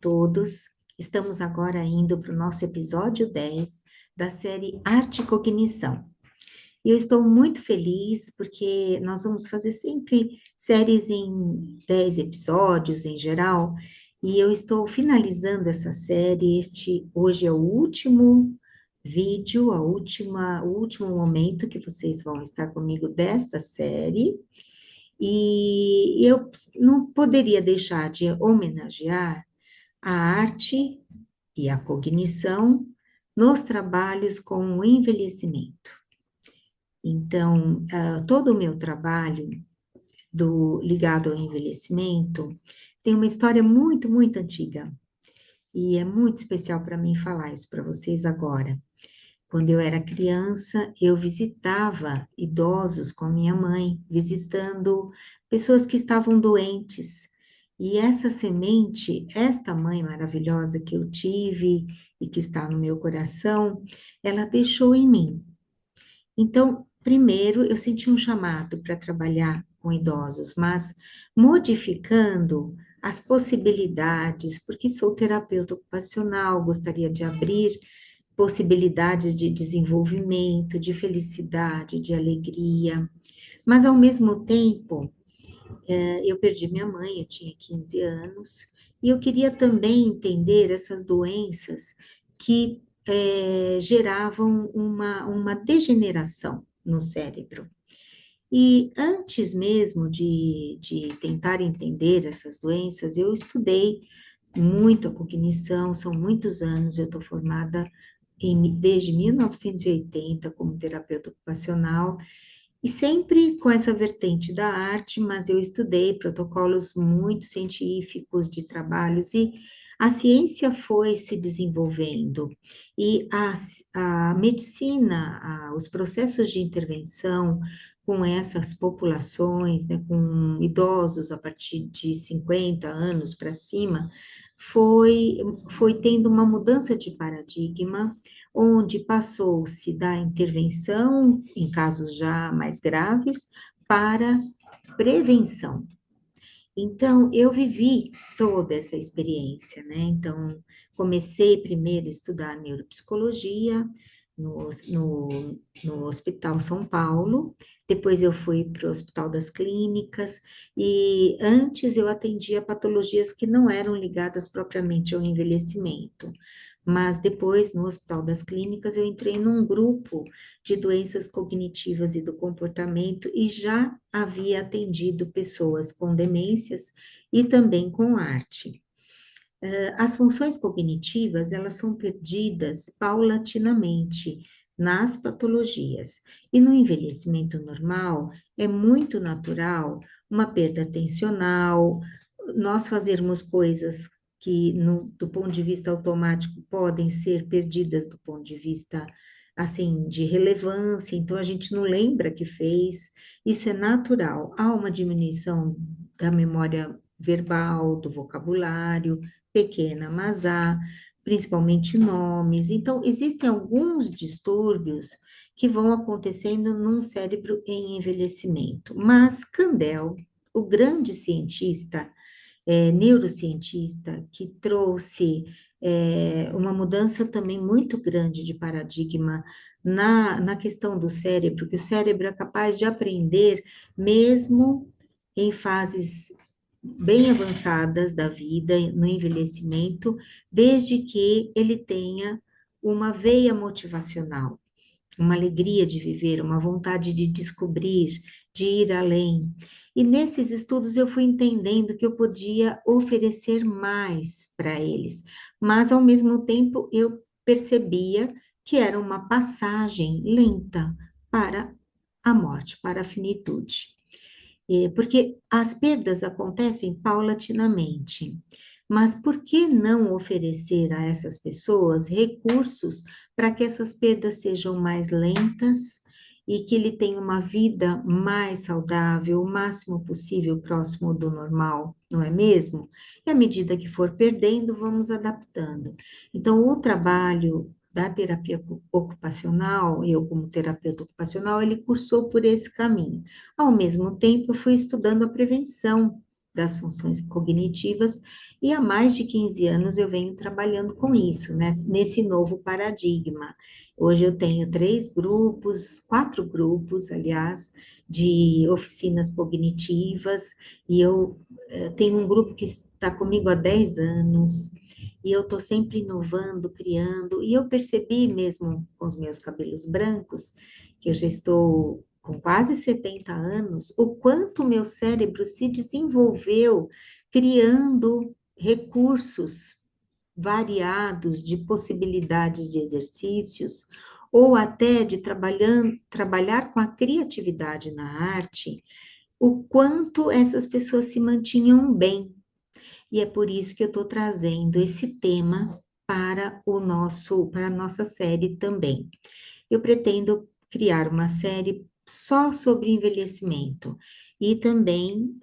todos. Estamos agora indo para o nosso episódio 10 da série Arte e Cognição. E eu estou muito feliz porque nós vamos fazer sempre séries em 10 episódios em geral, e eu estou finalizando essa série. Este hoje é o último vídeo, o último momento que vocês vão estar comigo desta série. E eu não poderia deixar de homenagear a arte e a cognição nos trabalhos com o envelhecimento. Então, todo o meu trabalho ligado ao envelhecimento tem uma história muito, muito antiga. E é muito especial para mim falar isso para vocês agora. Quando eu era criança, eu visitava idosos com a minha mãe, visitando pessoas que estavam doentes. E essa semente, esta mãe maravilhosa que eu tive e que está no meu coração, ela deixou em mim. Então, primeiro, eu senti um chamado para trabalhar com idosos, mas modificando as possibilidades, porque sou terapeuta ocupacional, gostaria de abrir possibilidades de desenvolvimento, de felicidade, de alegria, mas ao mesmo tempo, eu perdi minha mãe, eu tinha 15 anos, e eu queria também entender essas doenças que geravam uma degeneração no cérebro. E antes mesmo de tentar entender essas doenças, eu estudei muito a cognição, são muitos anos, eu estou formada desde 1980 como terapeuta ocupacional, e sempre com essa vertente da arte, mas eu estudei protocolos muito científicos de trabalhos e a ciência foi se desenvolvendo e a medicina, os processos de intervenção com essas populações, né, com idosos a partir de 50 anos para cima, foi tendo uma mudança de paradigma, onde passou-se da intervenção, em casos já mais graves, para prevenção. Então, eu vivi toda essa experiência, né? Então, comecei primeiro a estudar neuropsicologia no Hospital São Paulo, depois eu fui para o Hospital das Clínicas, e antes eu atendia patologias que não eram ligadas propriamente ao envelhecimento, mas depois, no Hospital das Clínicas, eu entrei num grupo de doenças cognitivas e do comportamento e já havia atendido pessoas com demências e também com arte. As funções cognitivas, elas são perdidas paulatinamente nas patologias. E no envelhecimento normal, é muito natural uma perda atencional, nós fazermos coisas que, do ponto de vista automático, podem ser perdidas do ponto de vista, assim, de relevância, então a gente não lembra que fez, isso é natural. Há uma diminuição da memória verbal, do vocabulário, pequena, mas há principalmente nomes. Então, existem alguns distúrbios que vão acontecendo num cérebro em envelhecimento. Mas Kandel, o grande cientista, neurocientista, que trouxe uma mudança também muito grande de paradigma na questão do cérebro, que o cérebro é capaz de aprender mesmo em fases bem avançadas da vida, no envelhecimento, desde que ele tenha uma veia motivacional, uma alegria de viver, uma vontade de descobrir, de ir além. E nesses estudos eu fui entendendo que eu podia oferecer mais para eles, mas ao mesmo tempo eu percebia que era uma passagem lenta para a morte, para a finitude. Porque as perdas acontecem paulatinamente. Mas por que não oferecer a essas pessoas recursos para que essas perdas sejam mais lentas e que ele tenha uma vida mais saudável, o máximo possível próximo do normal, não é mesmo? E à medida que for perdendo, vamos adaptando. Então, o trabalho da terapia ocupacional, eu como terapeuta ocupacional, ele cursou por esse caminho. Ao mesmo tempo, eu fui estudando a prevenção, das funções cognitivas, e há mais de 15 anos eu venho trabalhando com isso, né, nesse novo paradigma. Hoje eu tenho 3 grupos, 4 grupos, aliás, de oficinas cognitivas, e eu tenho um grupo que está comigo há 10 anos, e eu estou sempre inovando, criando, e eu percebi mesmo com os meus cabelos brancos, que eu já estou com quase 70 anos, o quanto o meu cérebro se desenvolveu criando recursos variados de possibilidades de exercícios, ou até de trabalhar com a criatividade na arte, o quanto essas pessoas se mantinham bem. E é por isso que eu estou trazendo esse tema para a nossa série também. Eu pretendo criar uma série só sobre envelhecimento. E também,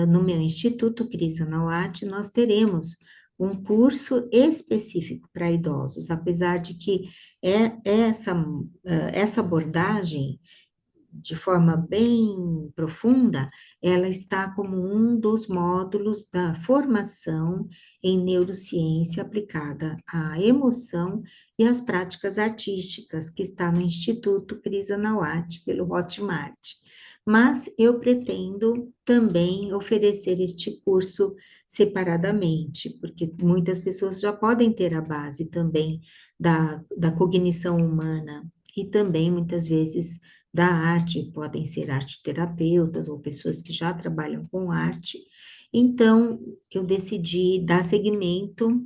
no meu Instituto Cris Anauat, nós teremos um curso específico para idosos, apesar de que essa abordagem de forma bem profunda, ela está como um dos módulos da formação em neurociência aplicada à emoção e às práticas artísticas, que está no Instituto Cris Anauat, pelo Hotmart. Mas eu pretendo também oferecer este curso separadamente, porque muitas pessoas já podem ter a base também da cognição humana e também, muitas vezes, da arte, podem ser arte-terapeutas ou pessoas que já trabalham com arte. Então, eu decidi dar seguimento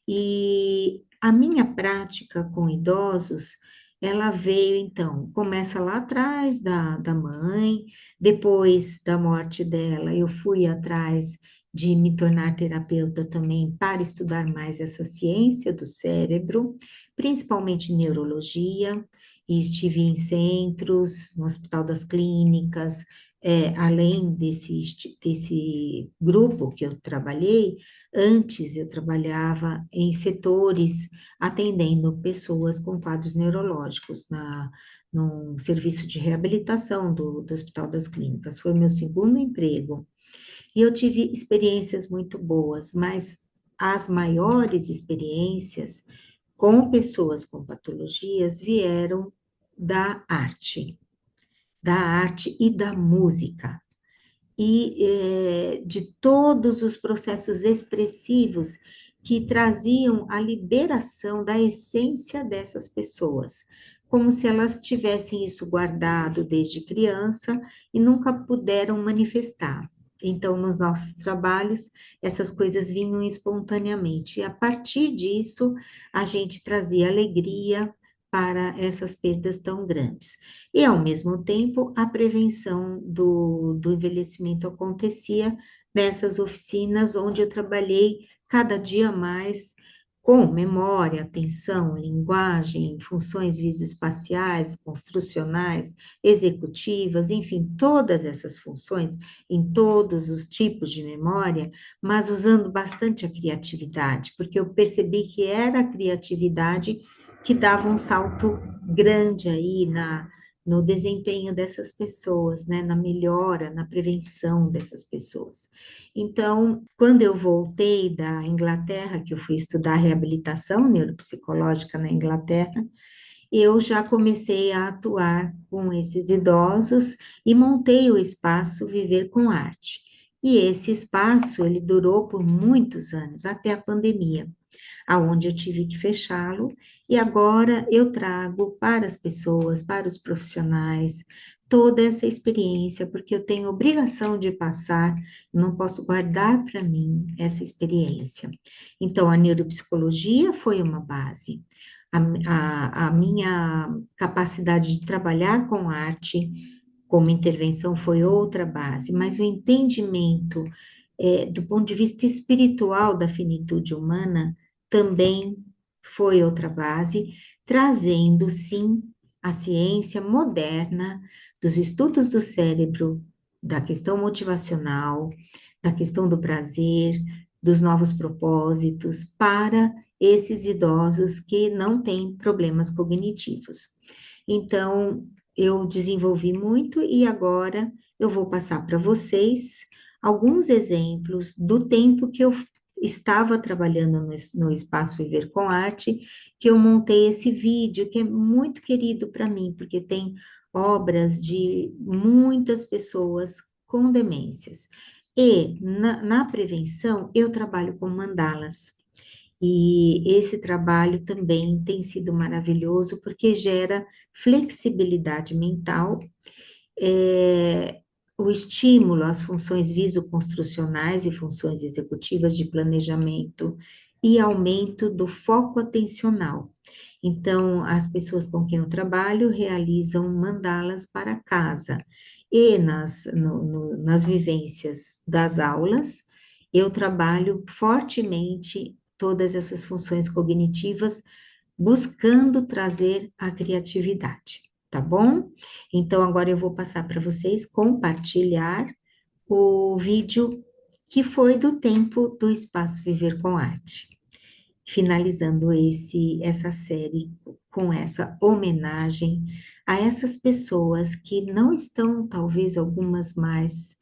e a minha prática com idosos, ela veio, então, começa lá atrás da mãe, depois da morte dela, eu fui atrás de me tornar terapeuta também para estudar mais essa ciência do cérebro, principalmente neurologia, e estive em centros, no Hospital das Clínicas, além desse grupo que eu trabalhei, antes eu trabalhava em setores atendendo pessoas com quadros neurológicos no serviço de reabilitação do Hospital das Clínicas. Foi o meu segundo emprego. E eu tive experiências muito boas, mas as maiores experiências com pessoas com patologias vieram da arte e da música, e de todos os processos expressivos que traziam a liberação da essência dessas pessoas, como se elas tivessem isso guardado desde criança e nunca puderam manifestar. Então, nos nossos trabalhos, essas coisas vinham espontaneamente, e a partir disso, a gente trazia alegria para essas perdas tão grandes. E, ao mesmo tempo, a prevenção do envelhecimento acontecia nessas oficinas onde eu trabalhei cada dia mais com memória, atenção, linguagem, funções visoespaciais, construcionais, executivas, enfim, todas essas funções em todos os tipos de memória, mas usando bastante a criatividade, porque eu percebi que era a criatividade que dava um salto grande aí no desempenho dessas pessoas, né, na melhora, na prevenção dessas pessoas. Então, quando eu voltei da Inglaterra, que eu fui estudar reabilitação neuropsicológica na Inglaterra, eu já comecei a atuar com esses idosos e montei o espaço Viver com Arte. E esse espaço, ele durou por muitos anos, até a pandemia, aonde eu tive que fechá-lo, e agora eu trago para as pessoas, para os profissionais, toda essa experiência, porque eu tenho obrigação de passar, não posso guardar para mim essa experiência. Então, a neuropsicologia foi uma base, a minha capacidade de trabalhar com arte como intervenção foi outra base, mas o entendimento do ponto de vista espiritual da finitude humana também foi outra base, trazendo, sim, a ciência moderna dos estudos do cérebro, da questão motivacional, da questão do prazer, dos novos propósitos para esses idosos que não têm problemas cognitivos. Então, eu desenvolvi muito e agora eu vou passar para vocês alguns exemplos do tempo que eu estava trabalhando no Espaço Viver com Arte, que eu montei esse vídeo, que é muito querido para mim, porque tem obras de muitas pessoas com demências. E na prevenção, eu trabalho com mandalas. E esse trabalho também tem sido maravilhoso, porque gera flexibilidade mental, é, o estímulo às funções visoconstrucionais e funções executivas de planejamento e aumento do foco atencional. Então, as pessoas com quem eu trabalho realizam mandalas para casa. E nas vivências das aulas, eu trabalho fortemente todas essas funções cognitivas, buscando trazer a criatividade, tá bom? Então, agora eu vou passar para vocês compartilhar o vídeo que foi do tempo do Espaço Viver com Arte, finalizando essa série com essa homenagem a essas pessoas que não estão, talvez algumas mais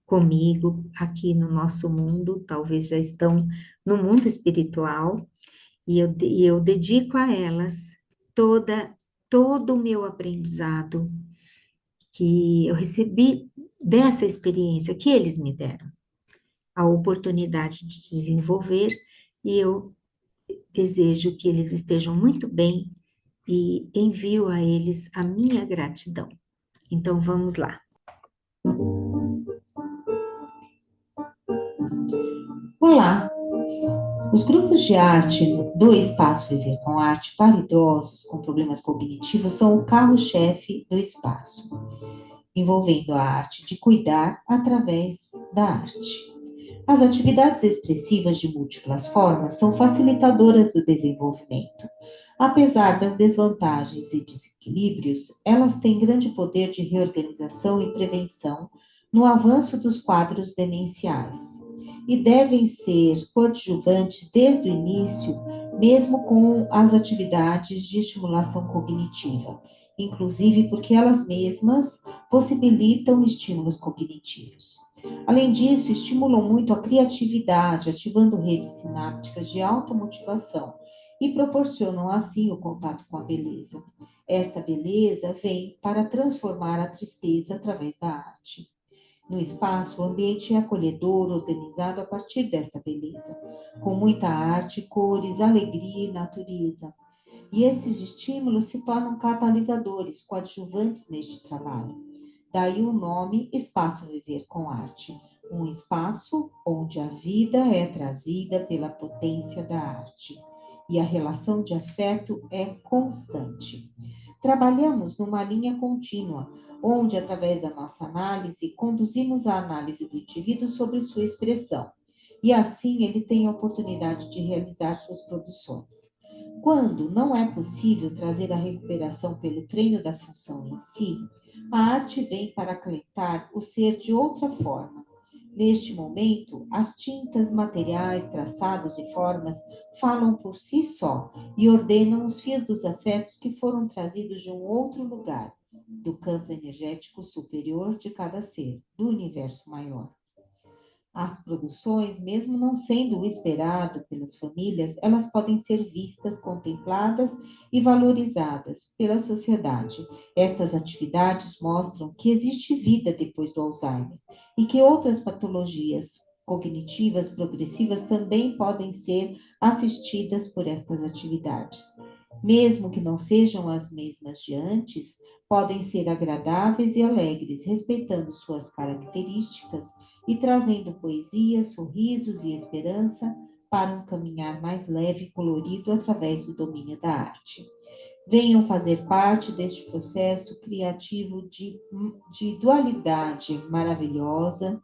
comigo aqui no nosso mundo, talvez já estão no mundo espiritual, e eu dedico a elas todo o meu aprendizado que eu recebi dessa experiência que eles me deram, a oportunidade de desenvolver, e eu desejo que eles estejam muito bem e envio a eles a minha gratidão. Então vamos lá. Olá! Os grupos de arte do Espaço Viver com Arte para idosos com problemas cognitivos são o carro-chefe do espaço, envolvendo a arte de cuidar através da arte. As atividades expressivas de múltiplas formas são facilitadoras do desenvolvimento. Apesar das desvantagens e desequilíbrios, elas têm grande poder de reorganização e prevenção no avanço dos quadros demenciais e devem ser coadjuvantes desde o início, mesmo com as atividades de estimulação cognitiva, inclusive porque elas mesmas possibilitam estímulos cognitivos. Além disso, estimulam muito a criatividade, ativando redes sinápticas de alta motivação e proporcionam assim o contato com a beleza. Esta beleza vem para transformar a tristeza através da arte. No espaço, o ambiente é acolhedor, organizado a partir desta beleza, com muita arte, cores, alegria e natureza. E esses estímulos se tornam catalisadores, coadjuvantes neste trabalho. Daí o nome Espaço Viver com Arte, um espaço onde a vida é trazida pela potência da arte e a relação de afeto é constante. Trabalhamos numa linha contínua, onde, através da nossa análise, conduzimos a análise do indivíduo sobre sua expressão, e assim ele tem a oportunidade de realizar suas produções. Quando não é possível trazer a recuperação pelo treino da função em si, a arte vem para acalentar o ser de outra forma. Neste momento, as tintas, materiais, traçados e formas falam por si só e ordenam os fios dos afetos que foram trazidos de um outro lugar, do campo energético superior de cada ser, do universo maior. As produções, mesmo não sendo o esperado pelas famílias, elas podem ser vistas, contempladas e valorizadas pela sociedade. Estas atividades mostram que existe vida depois do Alzheimer e que outras patologias cognitivas progressivas também podem ser assistidas por estas atividades. Mesmo que não sejam as mesmas de antes, podem ser agradáveis e alegres, respeitando suas características e trazendo poesia, sorrisos e esperança para um caminhar mais leve e colorido através do domínio da arte. Venham fazer parte deste processo criativo de dualidade maravilhosa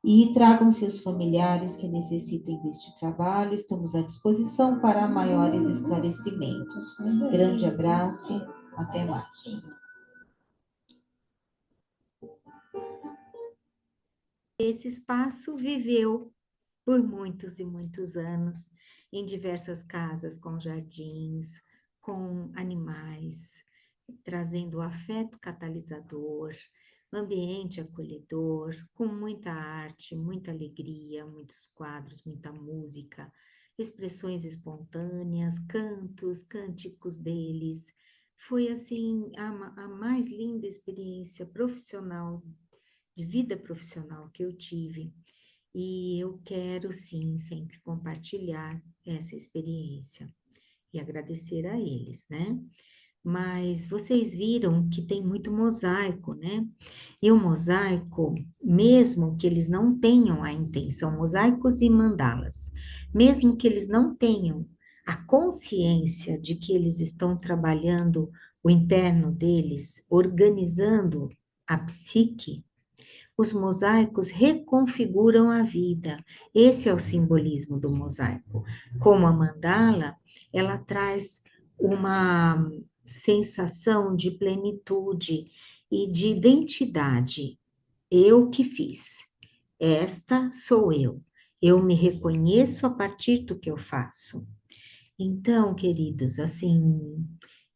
e tragam seus familiares que necessitem deste trabalho. Estamos à disposição para maiores esclarecimentos. Grande abraço, até mais. Esse espaço viveu por muitos e muitos anos, em diversas casas com jardins, com animais, trazendo o afeto catalisador, ambiente acolhedor, com muita arte, muita alegria, muitos quadros, muita música, expressões espontâneas, cantos, cânticos deles. Foi assim a mais linda experiência profissional, de vida profissional que eu tive. E eu quero sim sempre compartilhar essa experiência e agradecer a eles, né? Mas vocês viram que tem muito mosaico, né? E o mosaico, mesmo que eles não tenham a intenção, mosaicos e mandalas, mesmo que eles não tenham a consciência de que eles estão trabalhando o interno deles, organizando a psique, os mosaicos reconfiguram a vida. Esse é o simbolismo do mosaico. Como a mandala, ela traz uma sensação de plenitude e de identidade. Eu que fiz. Esta sou eu. Eu me reconheço a partir do que eu faço. Então, queridos, assim,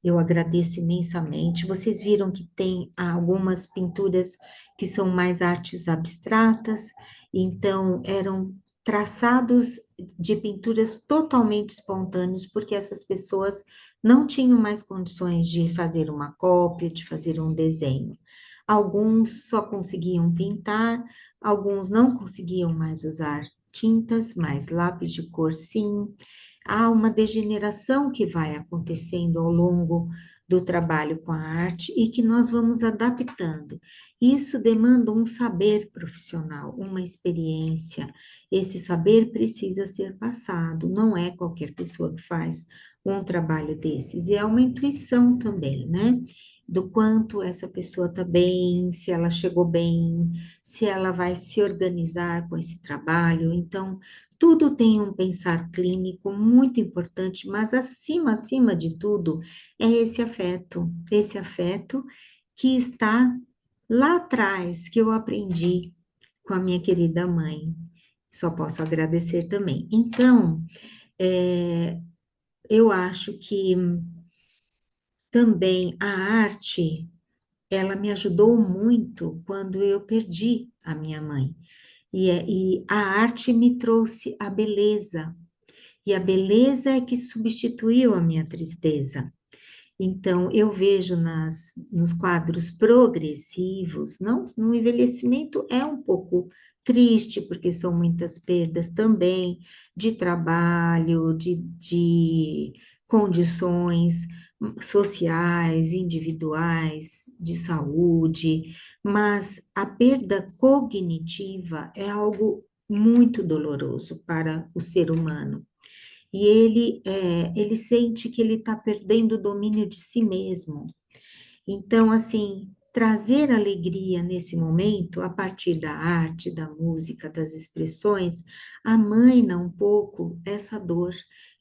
eu agradeço imensamente. Vocês viram que tem algumas pinturas que são mais artes abstratas, então eram traçados de pinturas totalmente espontâneos, porque essas pessoas não tinham mais condições de fazer uma cópia, de fazer um desenho. Alguns só conseguiam pintar, alguns não conseguiam mais usar tintas, mas lápis de cor sim. Há uma degeneração que vai acontecendo ao longo do trabalho com a arte e que nós vamos adaptando. Isso demanda um saber profissional, uma experiência. Esse saber precisa ser passado, não é qualquer pessoa que faz um trabalho desses, e é uma intuição também, né? Do quanto essa pessoa está bem, se ela chegou bem, se ela vai se organizar com esse trabalho. Então, tudo tem um pensar clínico muito importante, mas acima de tudo, é esse afeto que está lá atrás, que eu aprendi com a minha querida mãe. Só posso agradecer também. Então, eu acho que também a arte, ela me ajudou muito quando eu perdi a minha mãe. E a arte me trouxe a beleza, e a beleza é que substituiu a minha tristeza. Então, eu vejo nos quadros progressivos, não, no envelhecimento é um pouco triste, porque são muitas perdas também de trabalho, de condições sociais, individuais, de saúde, mas a perda cognitiva é algo muito doloroso para o ser humano. E ele sente que ele está perdendo o domínio de si mesmo. Então, assim, trazer alegria nesse momento, a partir da arte, da música, das expressões, amaina um pouco essa dor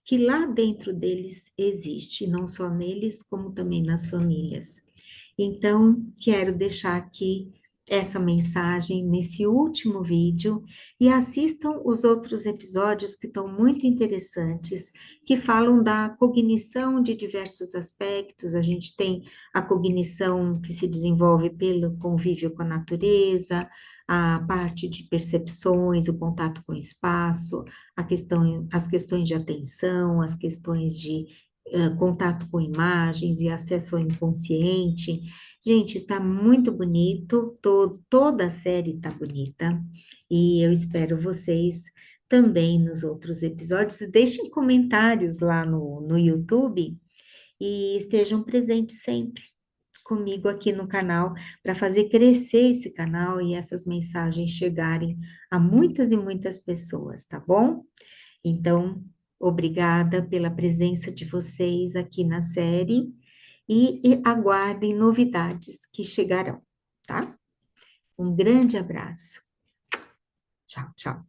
que lá dentro deles existe, não só neles, como também nas famílias. Então, quero deixar aqui essa mensagem nesse último vídeo e assistam os outros episódios que estão muito interessantes, que falam da cognição de diversos aspectos. A gente tem a cognição que se desenvolve pelo convívio com a natureza, a parte de percepções, o contato com o espaço, as questões de atenção, as questões de contato com imagens e acesso ao inconsciente. Gente, tá muito bonito, toda a série tá bonita, e eu espero vocês também nos outros episódios. Deixem comentários lá no YouTube e estejam presentes sempre comigo aqui no canal para fazer crescer esse canal e essas mensagens chegarem a muitas e muitas pessoas, tá bom? Então, obrigada pela presença de vocês aqui na série e aguardem novidades que chegarão, tá? Um grande abraço. Tchau, tchau.